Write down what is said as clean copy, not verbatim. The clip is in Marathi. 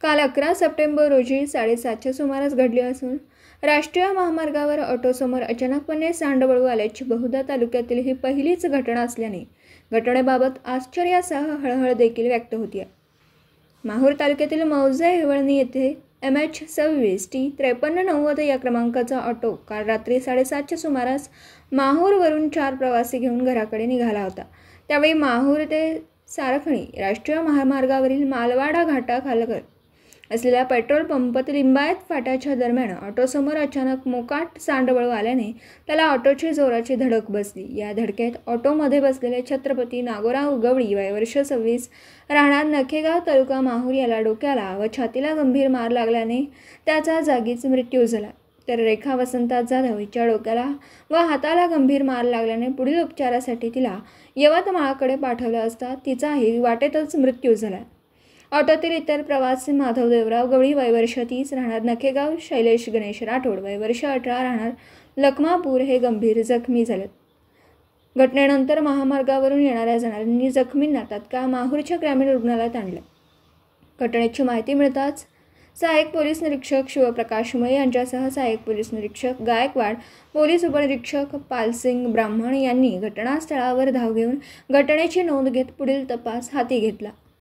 काल 11 सप्टेंबर रोजी 7:30च्या सुमारास घडली असून राष्ट्रीय महामार्गावर ऑटोसमोर अचानकपणे सांडवळू आल्याची बहुधा तालुक्यातील ही पहिलीच घटना असल्याने घटनेबाबत आश्चर्यासह हळहळ देखील व्यक्त होती आहे। माहूर तालुक्यातील मौजे हिवळणी येथे MH26T5390 या क्रमांकाचा ऑटो काल रात्री 7:30च्या सुमारास माहूरवरून 4 प्रवासी घेऊन घराकडे निघाला होता। त्यावेळी माहूर ते सारखणी राष्ट्रीय महामार्गावरील मालवाडा घाटाखालकर असलेल्या पेट्रोल पंपात लिंबायत फाट्याच्या दरम्यान ऑटोसमोर अचानक मोकाट सांडवळू आल्याने त्याला ऑटोची जोराची धडक बसली। या धडकेत ऑटोमध्ये बसलेले छत्रपती नागोराव गवळी वय वर्ष 26 राहणार नखेगाव तालुका माहूर याला डोक्याला व छातीला गंभीर मार लागल्याने त्याचा जागीच मृत्यू झाला। तर रेखा वसंत जाधव हिच्या डोक्याला व हाताला गंभीर मार लागल्याने पुढील उपचारासाठी तिला यवतमाळकडे पाठवलं असता तिचाही वाटेतच मृत्यू झाला। ऑटोतील इतर प्रवासी माधव देवराव गवळी वय वर्ष 30 राहणार नखेगाव, शैलेश गणेश राठोड वय वर्ष 18 राहणार लखमापूर हे गंभीर जखमी झालेत। घटनेनंतर महामार्गावरून येणाऱ्या जाणाऱ्यांनी जखमींना तात्काळ माहूरच्या ग्रामीण रुग्णालयात आणलं। घटनेची माहिती मिळताच सहाय्यक पोलीस निरीक्षक शिवप्रकाश मये यांच्यासह सहाय्यक पोलीस निरीक्षक गायकवाड, पोलीस उपनिरीक्षक पालसिंग ब्राह्मण यांनी घटनास्थळावर धाव घेऊन घटनेची नोंद घेत पुढील तपास हाती घेतला।